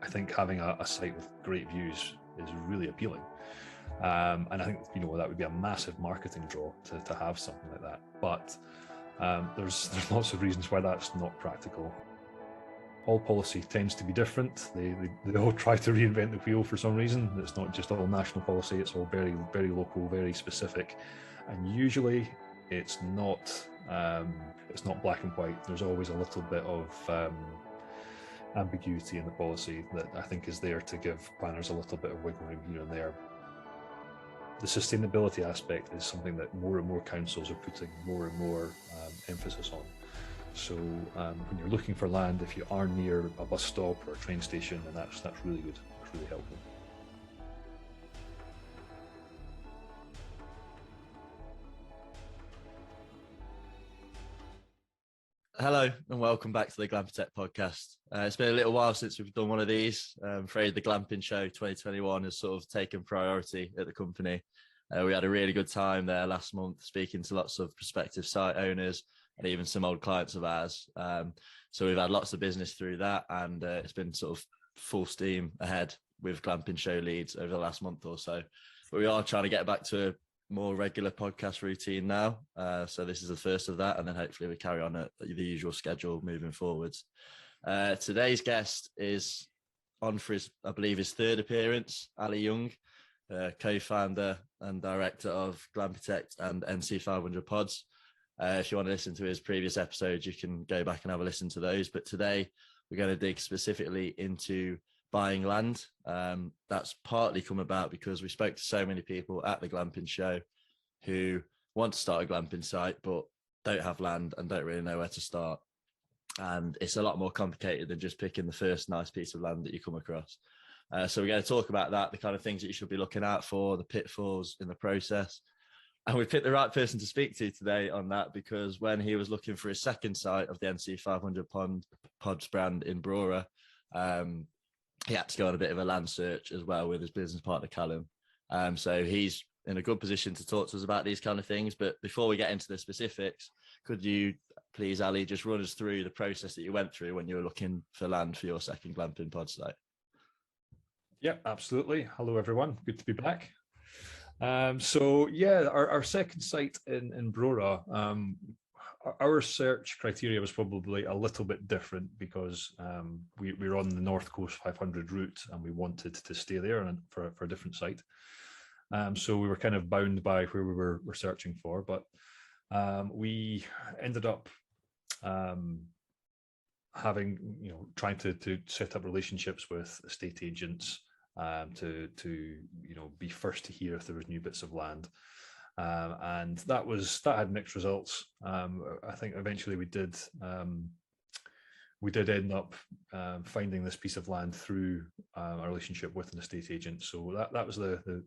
I think having a site with great views is really appealing. And I think, that would be a massive marketing draw to have something like that. But there's lots of reasons why that's not practical. All policy tends to be different. They all try to reinvent the wheel for some reason. It's not just all national policy, it's all very, very local, very specific. And usually it's not black and white. There's always a little bit of ambiguity in the policy that I think is there to give planners a little bit of wiggle room here and there. The sustainability aspect is something that more and more councils are putting more and more emphasis on. So when you're looking for land, if you are near a bus stop or a train station, then that's really good. It's really helpful. Hello and welcome back to the Glampitect podcast. It's been a little while since we've done one of these. I'm afraid the Glamping Show 2021 has sort of taken priority at the company. We had a really good time there last month, speaking to lots of prospective site owners and even some old clients of ours. So we've had lots of business through that, and it's been sort of full steam ahead with Glamping Show leads over the last month or so. But we are trying to get back to a more regular podcast routine now. So this is the first of that, and then hopefully we carry on at the usual schedule moving forwards. Today's guest is on for his third appearance, Ali Young, co-founder and director of Glampitect and NC500 Pods. If you want to listen to his previous episodes, you can go back and have a listen to those. But today we're going to dig specifically into buying land. That's partly come about because we spoke to so many people at the Glamping Show who want to start a glamping site but don't have land and don't really know where to start. And it's a lot more complicated than just picking the first nice piece of land that you come across. So we're going to talk about that, the kind of things that you should be looking out for, the pitfalls in the process. And we picked the right person to speak to today on that, because when he was looking for his second site of the NC500 Pods brand in Brora, he had to go on a bit of a land search as well with his business partner, Callum. So he's in a good position to talk to us about these kind of things. But before we get into the specifics, could you please, Ali, just run us through the process that you went through when you were looking for land for your second glamping pod site? Yeah, absolutely. Hello, everyone. Good to be back. So yeah, our second site in Brora, our search criteria was probably a little bit different because we were on the North Coast 500 route and we wanted to stay there for a different site. So we were kind of bound by where we were searching for, but we ended up trying to set up relationships with estate agents to be first to hear if there was new bits of land, and that had mixed results. I think eventually we did end up finding this piece of land through a relationship with an estate agent. So that was that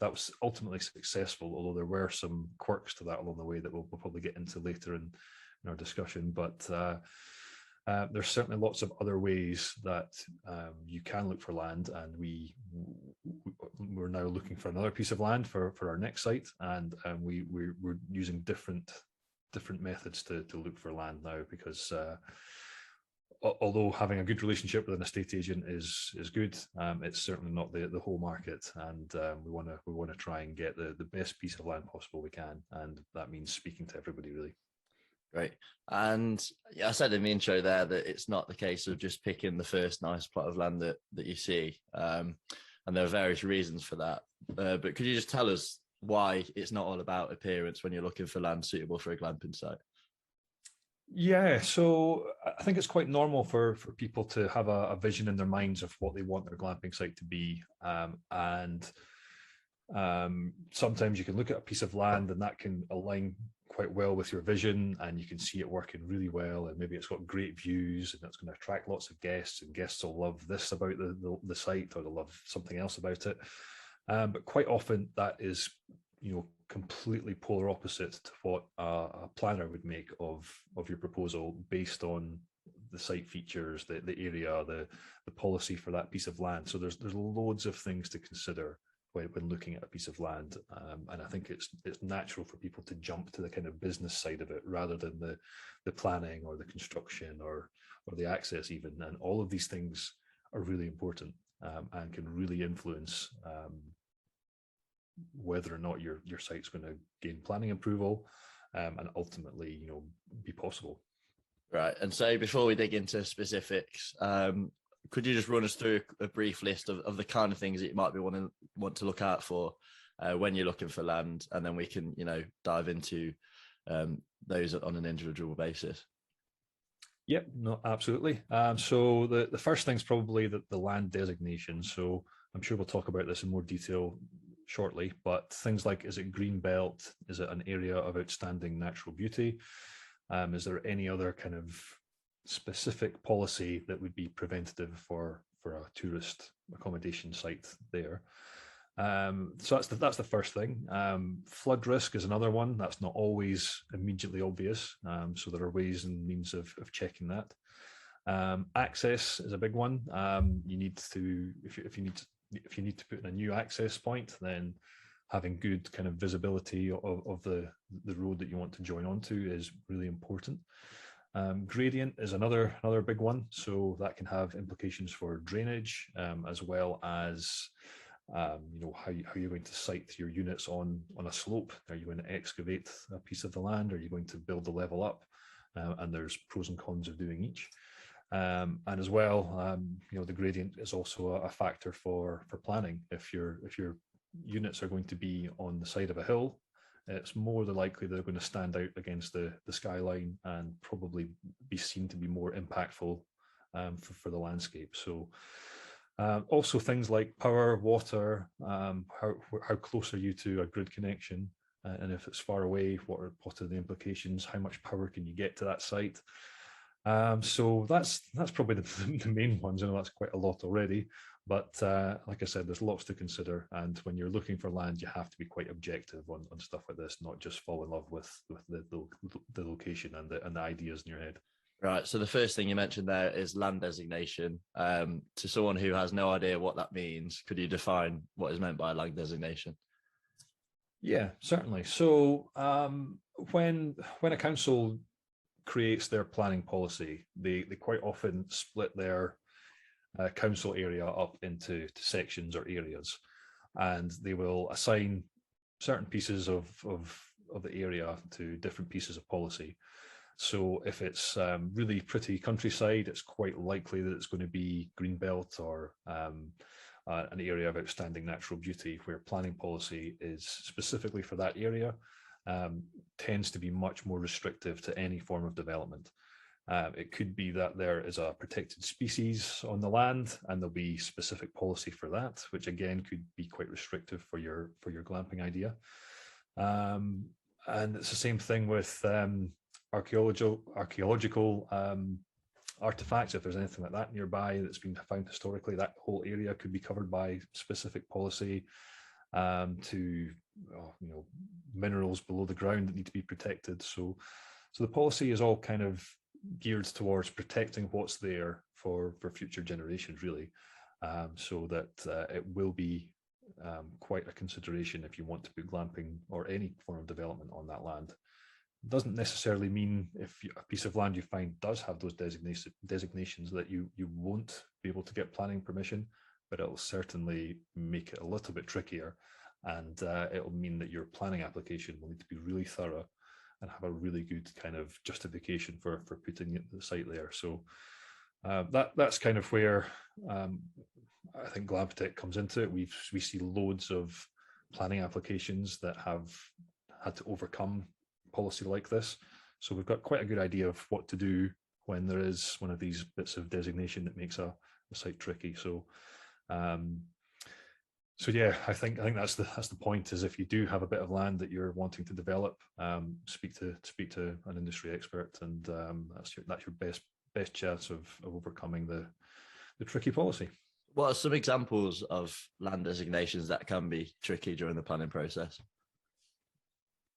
was ultimately successful, although there were some quirks to that along the way that we'll probably get into later in our discussion. But there's certainly lots of other ways that you can look for land, and we're now looking for another piece of land for our next site, and we're using different methods to look for land now, because although having a good relationship with an estate agent is good, it's certainly not the whole market, and we want to try and get the best piece of land possible we can, and that means speaking to everybody, really. Great. And yeah, I said in the intro there that it's not the case of just picking the first nice plot of land that you see. And there are various reasons for that. But could you just tell us why it's not all about appearance when you're looking for land suitable for a glamping site? Yeah, so I think it's quite normal for people to have a vision in their minds of what they want their glamping site to be. And sometimes you can look at a piece of land and that can align quite well with your vision, and you can see it working really well, and maybe it's got great views and it's going to attract lots of guests, and guests will love this about the site, or they'll love something else about it. But quite often that is completely polar opposite to what a planner would make of your proposal based on the site features, the area, the policy for that piece of land. So there's loads of things to consider when looking at a piece of land, and I think it's natural for people to jump to the kind of business side of it rather than the planning or the construction or the access even. And all of these things are really important, and can really influence whether or not your site's going to gain planning approval, and ultimately, be possible. Right. And so before we dig into specifics, could you just run us through a brief list of the kind of things that you might be want to look out for when you're looking for land, and then we can, dive into those on an individual basis? Yep, no, absolutely. So the first thing's probably the land designation. So I'm sure we'll talk about this in more detail shortly, but things like, is it green belt? Is it an area of outstanding natural beauty? Is there any other kind of specific policy that would be preventative for a tourist accommodation site there? So that's the first thing. Flood risk is another one. That's not always immediately obvious. So there are ways and means of checking that. Access is a big one. You need to, if you need to put in a new access point, then having good kind of visibility of the road that you want to join onto is really important. Gradient is another big one. So that can have implications for drainage, as well as how you're going to site your units on a slope. Are you going to excavate a piece of the land? Are you going to build the level up? And there's pros and cons of doing each. And as well, the gradient is also a factor for planning. If your units are going to be on the side of a hill, it's more than likely they're going to stand out against the skyline and probably be seen to be more impactful for the landscape. So also things like power, water, how close are you to a grid connection? And if it's far away, what are the implications? How much power can you get to that site? So that's probably the main ones. I know that's quite a lot already, but like I said, there's lots to consider. And when you're looking for land, you have to be quite objective on stuff like this, not just fall in love with the location and the ideas in your head. Right. So the first thing you mentioned there is land designation. To someone who has no idea what that means, could you define what is meant by land designation? Yeah, certainly. So when a council creates their planning policy, they quite often split their council area up into sections or areas, and they will assign certain pieces of the area to different pieces of policy. So if it's really pretty countryside, it's quite likely that it's going to be greenbelt or an area of outstanding natural beauty, where planning policy is specifically for that area, tends to be much more restrictive to any form of development. It could be that there is a protected species on the land, and there'll be specific policy for that, which again could be quite restrictive for your glamping idea. And it's the same thing with archaeological artifacts. If there's anything like that nearby that's been found historically, that whole area could be covered by specific policy. To minerals below the ground that need to be protected. So the policy is all kind of geared towards protecting what's there for future generations, really, so that it will be quite a consideration if you want to put glamping or any form of development on that land. It doesn't necessarily mean if a piece of land you find does have those designations that you won't be able to get planning permission, but it'll certainly make it a little bit trickier, and it'll mean that your planning application will need to be really thorough and have a really good kind of justification for putting the site there. So that's kind of where I think Glampitect comes into it. We see loads of planning applications that have had to overcome policy like this. So we've got quite a good idea of what to do when there is one of these bits of designation that makes a site tricky. So yeah, I think that's the point. Is if you do have a bit of land that you're wanting to develop, speak to an industry expert, and that's your best chance of overcoming the tricky policy. What are some examples of land designations that can be tricky during the planning process?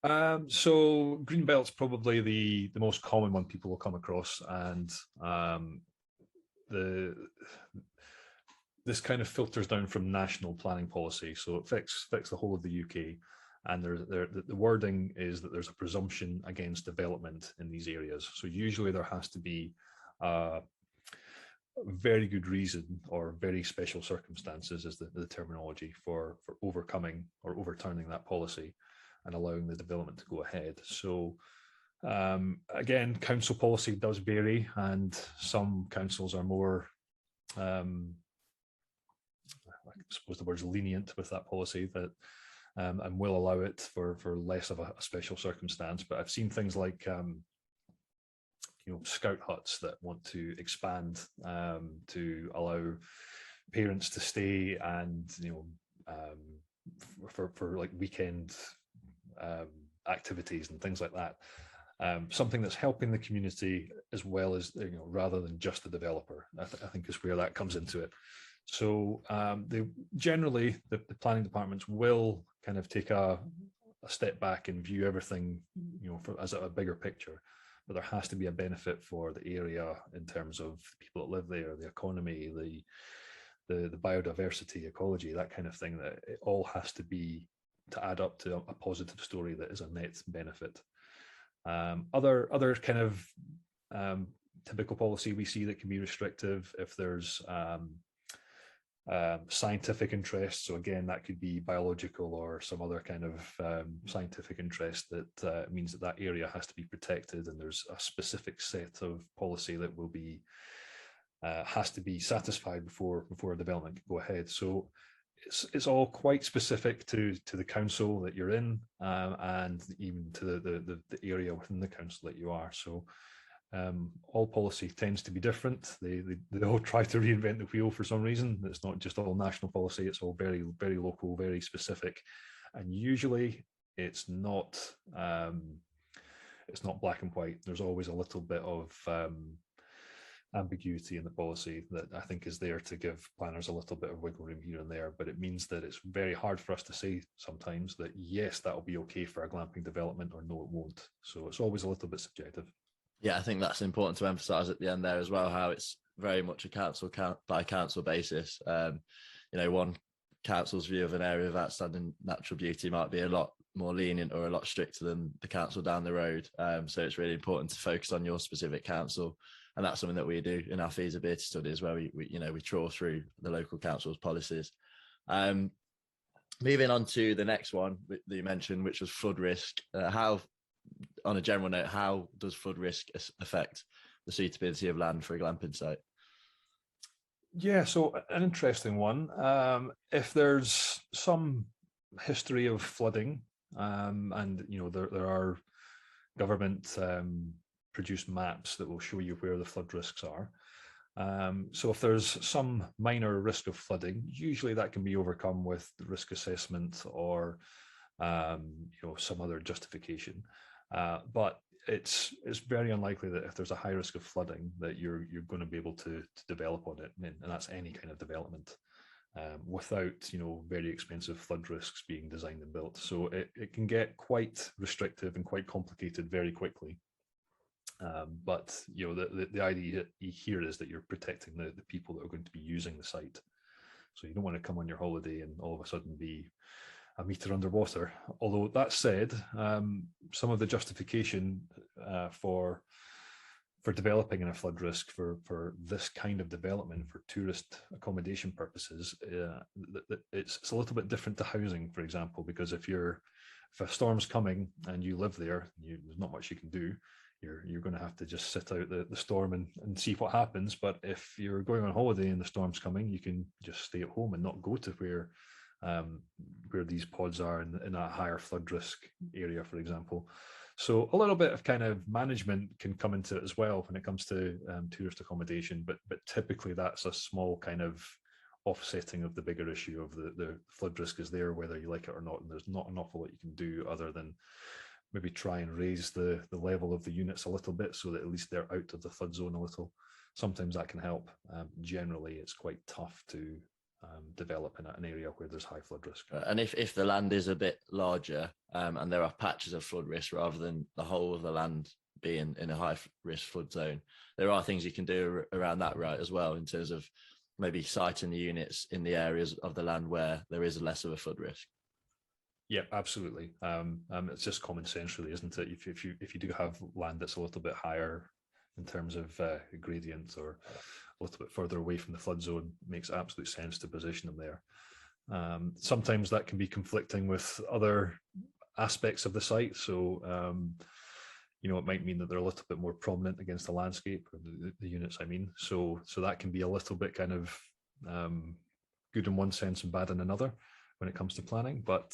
So greenbelt's probably the most common one people will come across, and this kind of filters down from national planning policy, so it affects the whole of the UK. And the wording is that there's a presumption against development in these areas. So usually there has to be very good reason or very special circumstances is the terminology for overcoming or overturning that policy and allowing the development to go ahead. So again, council policy does vary, and some councils are more, I suppose the word's lenient with that policy, that and will allow it for less of a special circumstance. But I've seen things like scout huts that want to expand to allow parents to stay, and for like weekend activities and things like that. Something that's helping the community as well as, rather than just the developer, I think is where that comes into it. So generally the planning departments will kind of take a step back and view everything, as a bigger picture. But there has to be a benefit for the area in terms of people that live there, the economy, the biodiversity, ecology, that kind of thing. That it all has to add up to a positive story that is a net benefit. Other kind of typical policy we see that can be restrictive if there's scientific interest. So again, that could be biological or some other kind of scientific interest that means that area has to be protected, and there's a specific set of policy that will be has to be satisfied before a development can go ahead. So it's all quite specific to the council that you're in, and even to the area within the council that you are. So all policy tends to be different. They all try to reinvent the wheel for some reason. It's not just all national policy, it's all very, very local, very specific. And usually it's not black and white. There's always a little bit of ambiguity in the policy that I think is there to give planners a little bit of wiggle room here and there. But it means that it's very hard for us to say sometimes that yes, that'll be okay for a glamping development, or no, it won't. So it's always a little bit subjective. Yeah, I think that's important to emphasize at the end there as well, how it's very much a council by council basis. One council's view of an area of outstanding natural beauty might be a lot more lenient or a lot stricter than the council down the road. So it's really important to focus on your specific council. And that's something that we do in our feasibility studies, where we trawl through the local council's policies. Moving on to the next one that you mentioned, which was flood risk. On a general note, how does flood risk affect the suitability of land for a glamping site? Yeah, so an interesting one. If there's some history of flooding, and there are government produced maps that will show you where the flood risks are. So if there's some minor risk of flooding, usually that can be overcome with the risk assessment or some other justification. But it's very unlikely that if there's a high risk of flooding that you're going to be able to develop on it, and that's any kind of development, without very expensive flood risks being designed and built. So it can get quite restrictive and quite complicated very quickly. But the idea here is that you're protecting the people that are going to be using the site. So you don't want to come on your holiday and all of a sudden be a meter underwater. Although that said, some of the justification for developing in a flood risk for this kind of development for tourist accommodation purposes, it's a little bit different to housing, for example, because if a storm's coming and you live there, there's not much you can do. You're going to have to just sit out the storm and see what happens. But if you're going on holiday and the storm's coming, you can just stay at home and not go to where these pods are in a higher flood risk area, for example. So a little bit of kind of management can come into it as well when it comes to tourist accommodation, but typically that's a small kind of offsetting of the bigger issue of the flood risk is there, whether you like it or not, and there's not an awful lot you can do other than maybe try and raise the level of the units a little bit so that at least they're out of the flood zone a little. Sometimes that can help. Generally, it's quite tough to develop in an area where there's high flood risk. And if the land is a bit larger and there are patches of flood risk rather than the whole of the land being in a high risk flood zone, there are things you can do around that, right, as well, in terms of maybe siting the units in the areas of the land where there is less of a flood risk. Yeah, absolutely. It's just common sense, really, isn't it? If you do have land that's a little bit higher in terms of gradient or a little bit further away from the flood zone, it makes absolute sense to position them there. Sometimes that can be conflicting with other aspects of the site. So, it might mean that they're a little bit more prominent against the landscape, or the units, I mean. So that can be a little bit kind of good in one sense and bad in another when it comes to planning. But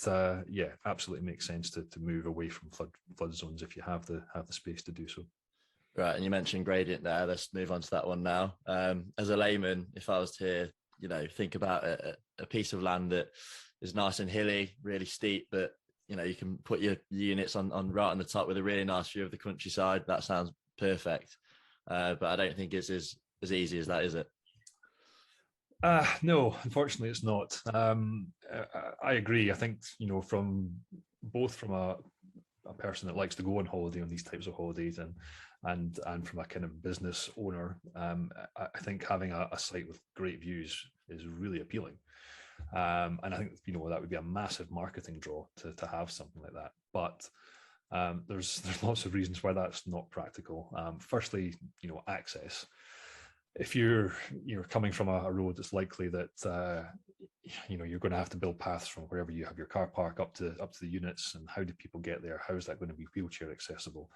yeah, absolutely makes sense to move away from flood zones if you have the space to do so. Right, and you mentioned gradient there. Let's move on to that one now. As a layman, if I was to, think about a piece of land that is nice and hilly, really steep, but you can put your units on right on the top with a really nice view of the countryside. That sounds perfect, but I don't think it's as easy as that, is it? No, unfortunately, it's not. I agree. I think from a person that likes to go on holiday on these types of holidays, and from a kind of business owner, I think having a site with great views is really appealing. And I think that would be a massive marketing draw to have something like that. But there's lots of reasons why that's not practical. Firstly, access. If you're coming from a road, it's likely that you're going to have to build paths from wherever you have your car park up to the units. And how do people get there? How is that going to be wheelchair accessible?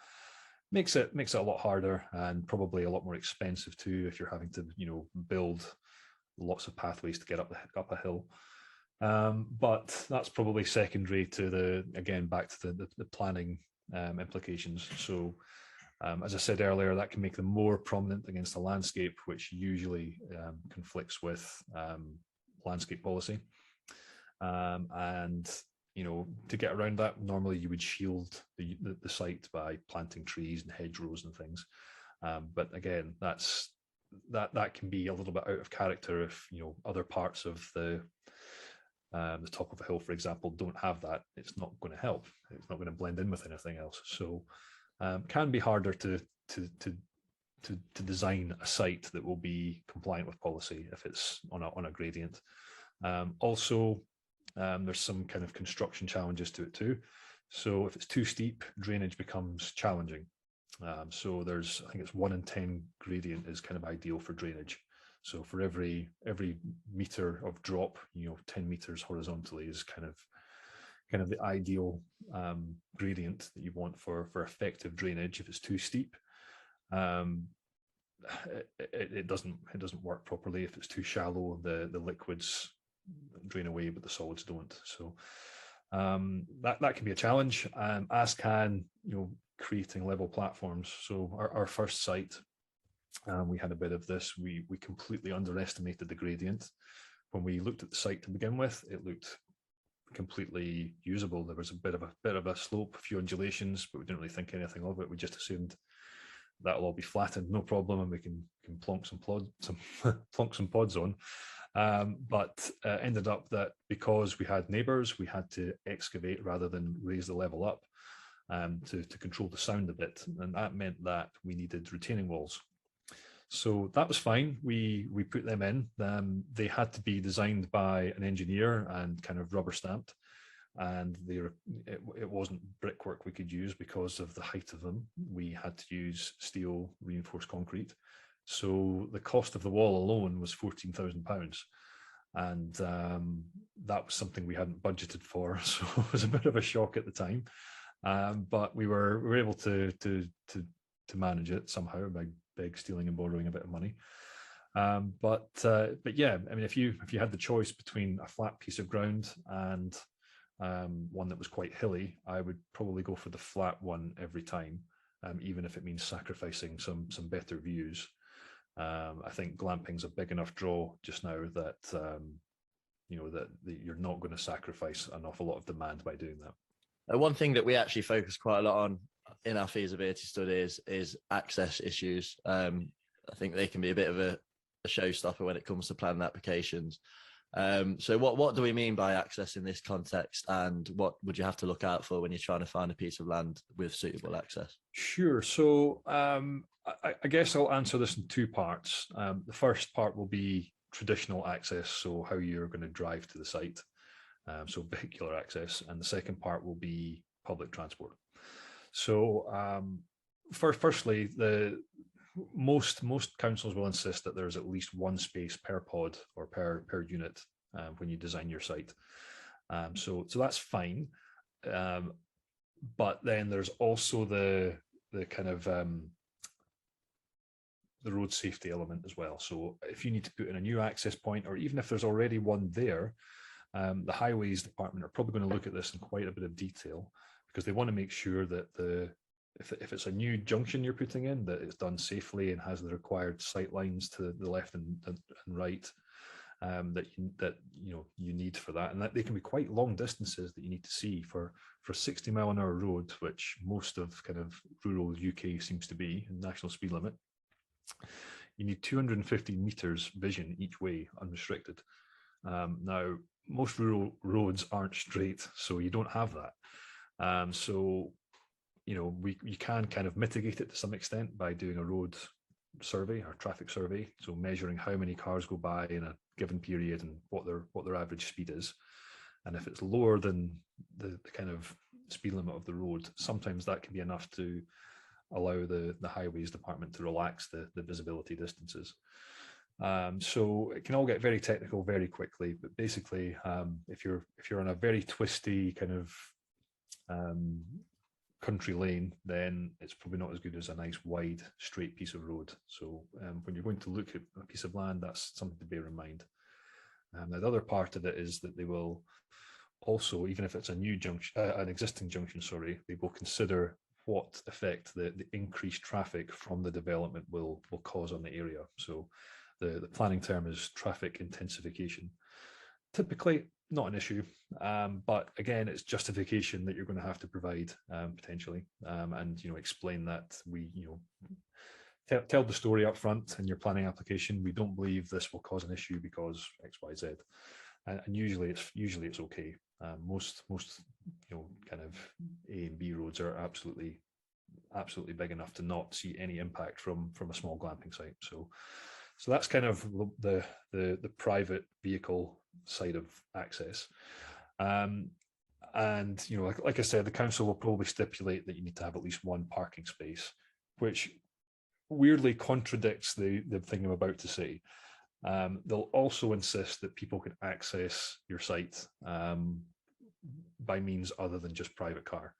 Makes it a lot harder, and probably a lot more expensive too if you're having to build lots of pathways to get up a hill. But that's probably secondary to back to the planning implications. So as I said earlier, that can make them more prominent against the landscape, which usually conflicts with landscape policy. And to get around that, normally you would shield the site by planting trees and hedgerows and things. But again, that can be a little bit out of character if other parts of the top of a hill, for example, don't have that. It's not going to help. It's not going to blend in with anything else. So can be harder to design a site that will be compliant with policy if it's on a gradient. Also, there's some kind of construction challenges to it too. So if it's too steep, drainage becomes challenging. So I think it's 1 in 10 gradient is kind of ideal for drainage. So for every meter of drop, 10 meters horizontally is kind of the ideal gradient that you want for effective drainage. If it's too steep, it doesn't work properly. If it's too shallow, the liquids drain away, but the solids don't. So that can be a challenge, as can creating level platforms. So our first site, we had a bit of this. We completely underestimated the gradient. When we looked at the site to begin with, it looked completely usable. There was a bit of a slope, a few undulations, but we didn't really think anything of it. We just assumed that'll all be flattened, no problem, and we can plonk some pods on. But ended up that because we had neighbours, we had to excavate rather than raise the level up to control the sound a bit, and that meant that we needed retaining walls. So that was fine. We put them in. They had to be designed by an engineer and kind of rubber stamped, and it wasn't brickwork we could use because of the height of them. We had to use steel reinforced concrete. So the cost of the wall alone was £14,000, and that was something we hadn't budgeted for. So it was a bit of a shock at the time, but we were able to manage it somehow by big stealing and borrowing a bit of money. But yeah, I mean, if you had the choice between a flat piece of ground and one that was quite hilly, I would probably go for the flat one every time, even if it means sacrificing some better views. I think glamping's a big enough draw just now that that you're not going to sacrifice an awful lot of demand by doing that. One thing that we actually focus quite a lot on in our feasibility studies is access issues. I think they can be a bit of a showstopper when it comes to planning applications. So what do we mean by access in this context, and what would you have to look out for when you're trying to find a piece of land with suitable access? Sure. So I guess I'll answer this in two parts. The first part will be traditional access, so how you're going to drive to the site, so vehicular access, and the second part will be public transport. So firstly, most councils will insist that there's at least one space per pod or per unit when you design your site. So that's fine. But then there's also the kind of the road safety element as well. So if you need to put in a new access point, or even if there's already one there, the highways department are probably going to look at this in quite a bit of detail, because they want to make sure that if it's a new junction you're putting in, that it's done safely and has the required sight lines to the left and right that you need for that. And that they can be quite long distances that you need to see for 60-mile-an-hour road, which most of kind of rural UK seems to be national speed limit. You need 250 meters vision each way, unrestricted. Now, most rural roads aren't straight, so you don't have that. So, you can kind of mitigate it to some extent by doing a road survey or traffic survey, so measuring how many cars go by in a given period and what their average speed is. And if it's lower than the kind of speed limit of the road, sometimes that can be enough to allow the highways department to relax the visibility distances. So it can all get very technical very quickly, but basically, if you're on a very twisty kind of country lane, then it's probably not as good as a nice wide straight piece of road. So when you're going to look at a piece of land, that's something to bear in mind. Now, the other part of it is that they will also, even if it's a new junction, an existing junction, they will consider what effect the increased traffic from the development will cause on the area. So the planning term is traffic intensification. Typically not an issue, but again, it's justification that you're going to have to provide potentially, and explain that tell the story up front in your planning application. We don't believe this will cause an issue because X, Y, Z, and usually it's okay. Most kind of A and B roads are absolutely big enough to not see any impact from a small glamping site. So that's kind of the private vehicle side of access. And like I said, the council will probably stipulate that you need to have at least one parking space, which weirdly contradicts the thing I'm about to say. They'll also insist that people can access your site by means other than just private car.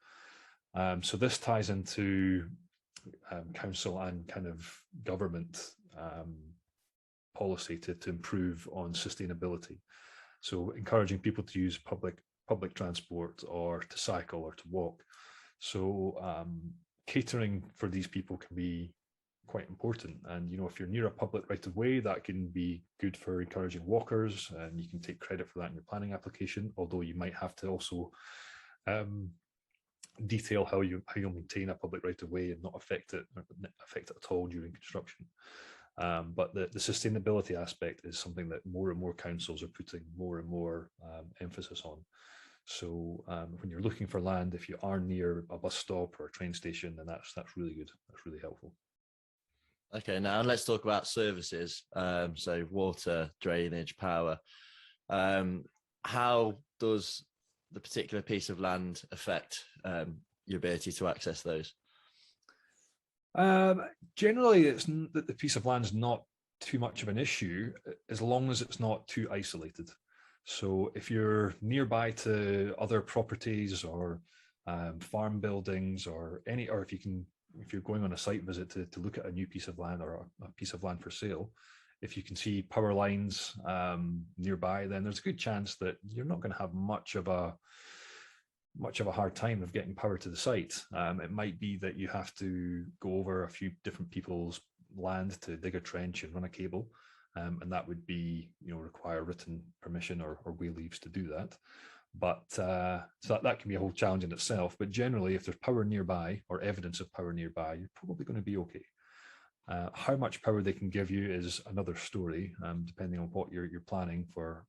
So this ties into council and kind of government policy to improve on sustainability. So encouraging people to use public transport, or to cycle, or to walk. So catering for these people can be quite important. And if you're near a public right of way, that can be good for encouraging walkers, and you can take credit for that in your planning application, although you might have to also detail how you'll maintain a public right of way and not affect it at all during construction. But the sustainability aspect is something that more and more councils are putting more and more emphasis on. So when you're looking for land, if you are near a bus stop or a train station, then that's really good. That's really helpful. Okay, now let's talk about services. So water, drainage, power. How does the particular piece of land affect your ability to access those? Generally, it's that the piece of land is not too much of an issue as long as it's not too isolated. So if you're nearby to other properties or farm buildings or if you're going on a site visit to look at a new piece of land or a piece of land for sale, if you can see power lines nearby, then there's a good chance that you're not going to have much of a hard time of getting power to the site. It might be that you have to go over a few different people's land to dig a trench and run a cable, and that would be require written permission or way leaves to do that. But so that can be a whole challenge in itself. But generally, if there's power nearby or evidence of power nearby, you're probably going to be okay. How much power they can give you is another story, depending on what you're planning for.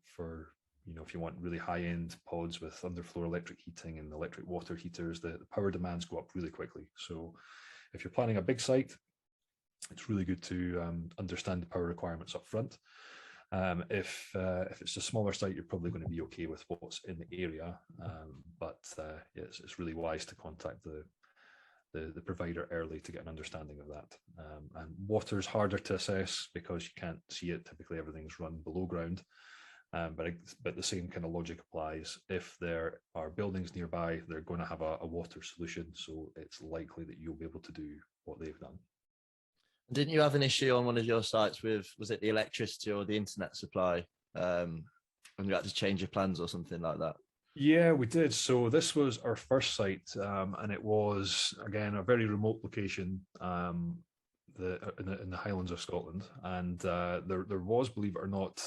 If you want really high-end pods with underfloor electric heating and electric water heaters, the power demands go up really quickly. So if you're planning a big site, it's really good to understand the power requirements up front. If it's a smaller site, you're probably going to be okay with what's in the area, but it's really wise to contact the provider early to get an understanding of that. And water is harder to assess because you can't see it. Typically, everything's run below ground. But the same kind of logic applies. If there are buildings nearby, they're going to have a water solution, so it's likely that you'll be able to do what they've done. Didn't you have an issue on one of your sites with, was it the electricity or the internet supply? And you had to change your plans or something like that? Yeah, we did. So this was our first site, and it was, again, a very remote location, in the Highlands of Scotland. And there was, believe it or not,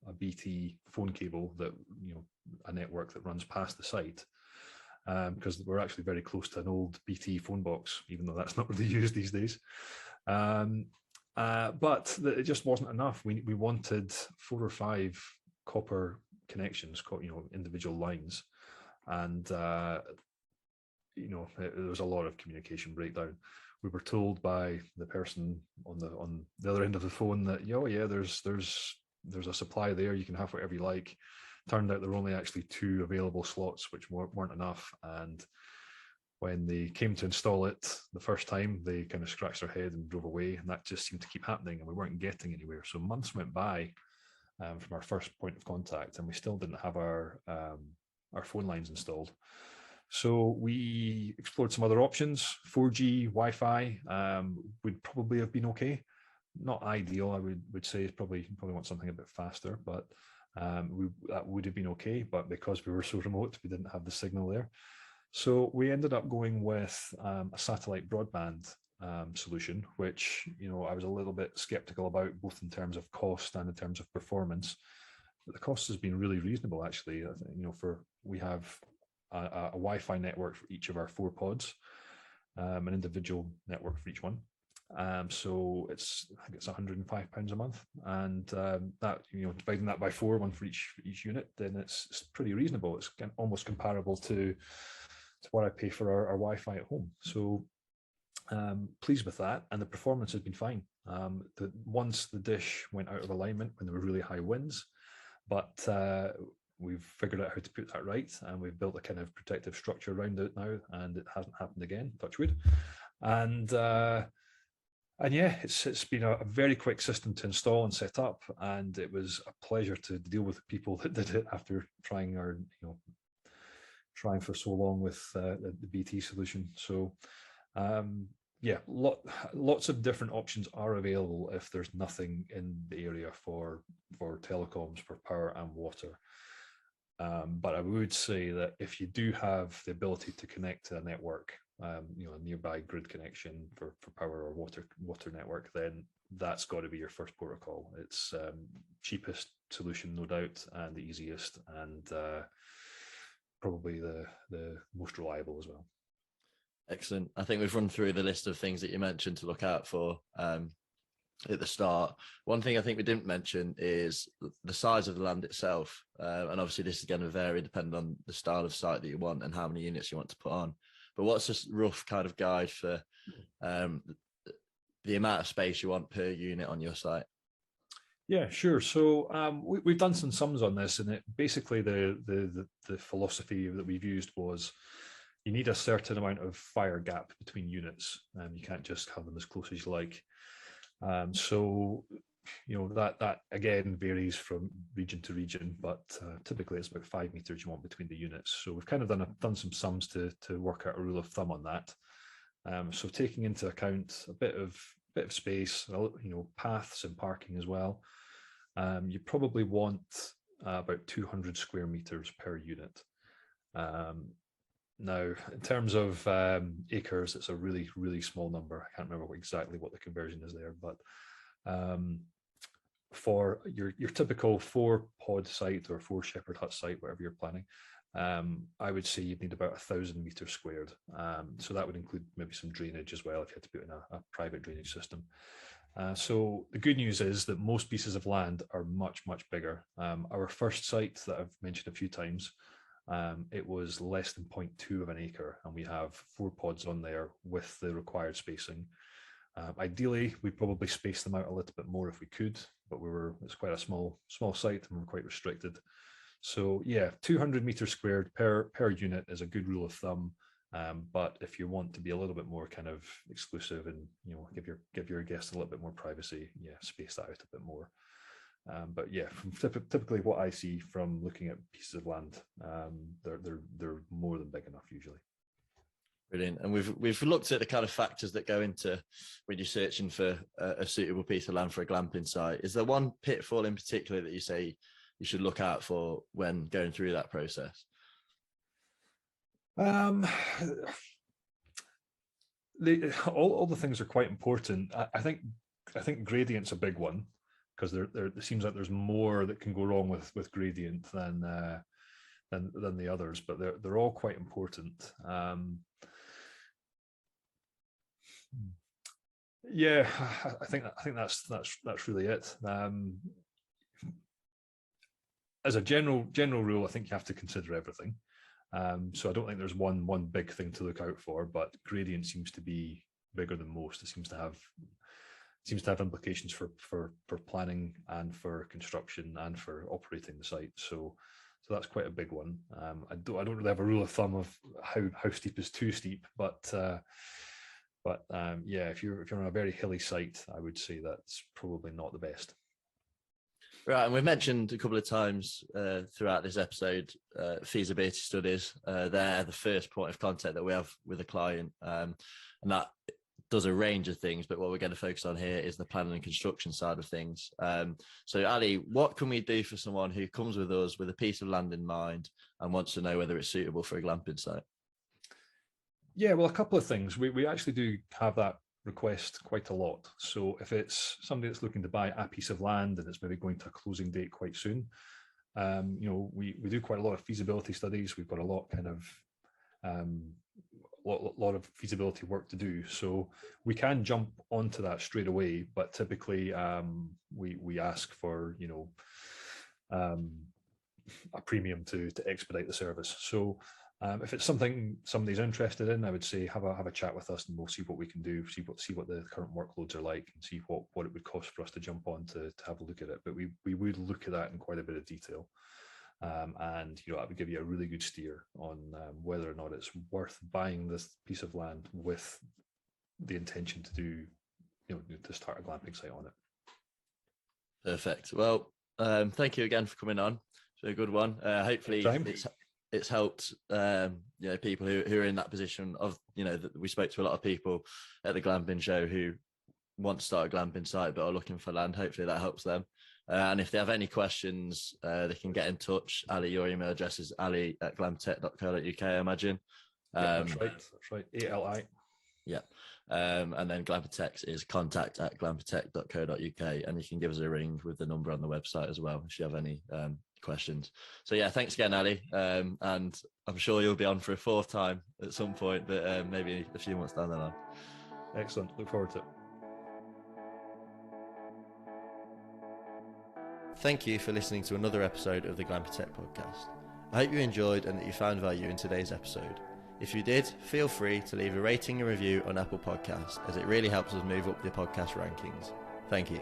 a BT phone cable that, a network that runs past the site, because we're actually very close to an old BT phone box, even though that's not really used these days. But it just wasn't enough. We wanted 4 or 5 copper connections, individual lines, and there was a lot of communication breakdown. We were told by the person on the other end of the phone that, there's a supply there, you can have whatever you like. Turned out there were only actually 2 available slots, which weren't enough. And when they came to install it the first time, they kind of scratched their head and drove away, and that just seemed to keep happening, and we weren't getting anywhere. So months went by from our first point of contact, and we still didn't have our phone lines installed. So we explored some other options. 4G Wi-Fi would probably have been okay. Not ideal, I would say. Probably want something a bit faster, but that would have been okay. But because we were so remote, we didn't have the signal there. So we ended up going with a satellite broadband solution, which I was a little bit skeptical about, both in terms of cost and in terms of performance. But the cost has been really reasonable, actually. We have a Wi-Fi network for each of our 4 pods, an individual network for each one. So I think it's £105 a month, and that dividing that by 4, one for each unit, then it's pretty reasonable. It's almost comparable to what I pay for our Wi-Fi at home. So pleased with that, and the performance has been fine. Once the dish went out of alignment when there were really high winds, but we've figured out how to put that right, and we've built a kind of protective structure around it now, and it hasn't happened again, touch wood. And yeah, it's been a very quick system to install and set up, and it was a pleasure to deal with the people that did it after trying for so long with the BT solution. So yeah, lots of different options are available if there's nothing in the area for telecoms, for power and water. But I would say that if you do have the ability to connect to a network, a nearby grid connection for power or water network, then that's got to be your first protocol. It's cheapest solution, no doubt, and the easiest, and probably the most reliable as well. Excellent. I think we've run through the list of things that you mentioned to look out for at the start. One thing I think we didn't mention is the size of the land itself. And obviously this is going to vary depending on the style of site that you want and how many units you want to put on. But what's a rough kind of guide for the amount of space you want per unit on your site? Yeah, sure. So we've done some sums on this, and basically the philosophy that we've used was you need a certain amount of fire gap between units, and you can't just have them as close as you like. So that again varies from region to region, but typically it's about 5 meters you want between the units. So we've kind of done some sums to work out a rule of thumb on that. So taking into account a bit of space, paths and parking as well, you probably want about 200 square meters per unit. Now, in terms of acres, it's a really, really small number. I can't remember exactly what the conversion is there, but for your typical 4-pod site or 4 shepherd hut site, whatever you're planning, I would say you'd need about 1,000 meters squared. So that would include maybe some drainage as well if you had to put in a private drainage system. So the good news is that most pieces of land are much, much bigger. Our first site that I've mentioned a few times, it was less than 0.2 of an acre, and we have 4 pods on there with the required spacing. Ideally, we'd probably space them out a little bit more if we could, but it's quite a small site and we're quite restricted. So yeah, 200 meters squared per unit is a good rule of thumb. But if you want to be a little bit more kind of exclusive and give your guests a little bit more privacy, space that out a bit more. But yeah, from typically what I see from looking at pieces of land, they're more than big enough usually. Brilliant. And we've looked at the kind of factors that go into when you're searching for a suitable piece of land for a glamping site. Is there one pitfall in particular that you say you should look out for when going through that process? All the things are quite important. I think gradient's a big one, because it seems like there's more that can go wrong with gradient than the others, but they're all quite important. Yeah, I think that's really it. As a general rule, I think you have to consider everything. So I don't think there's one big thing to look out for, but gradient seems to be bigger than most. It seems to have implications for planning and for construction and for operating the site. So that's quite a big one. I don't really have a rule of thumb of how steep is too steep, but if you're on a very hilly site, I would say that's probably not the best. Right, and we've mentioned a couple of times throughout this episode feasibility studies. They're the first point of contact that we have with a client, and that does a range of things, but what we're going to focus on here is the planning and construction side of things. So Ali, what can we do for someone who comes with us with a piece of land in mind and wants to know whether it's suitable for a glamping site? Yeah, well, a couple of things. We actually do have that request quite a lot. So if it's somebody that's looking to buy a piece of land and it's maybe going to a closing date quite soon, we do quite a lot of feasibility studies. We've got a lot of feasibility work to do. So we can jump onto that straight away, but typically we ask for a premium to expedite the service. So if it's something somebody's interested in, I would say have a chat with us and we'll see what we can do, see what the current workloads are like, and see what it would cost for us to jump on to have a look at it. But we would look at that in quite a bit of detail. And I would give you a really good steer on whether or not it's worth buying this piece of land with the intention to to start a glamping site on it. Perfect. Well, thank you again for coming on. It's a good one. Hopefully it's helped people who are in that position of that we spoke to a lot of people at the Glamping Show who want to start a glamping site but are looking for land. Hopefully that helps them. And if they have any questions, they can get in touch. Ali, your email address is ali@glampitect.co.uk, I imagine. That's right. ALI. Yeah. And then Glampitect is contact@glampitect.co.uk, and you can give us a ring with the number on the website as well if you have any questions. So yeah, thanks again, Ali. And I'm sure you'll be on for a fourth time at some point, but maybe a few months down the line. Excellent. Look forward to it. Thank you for listening to another episode of the Glampitect podcast. I hope you enjoyed and that you found value in today's episode. If you did, feel free to leave a rating and review on Apple Podcasts, as it really helps us move up the podcast rankings. Thank you.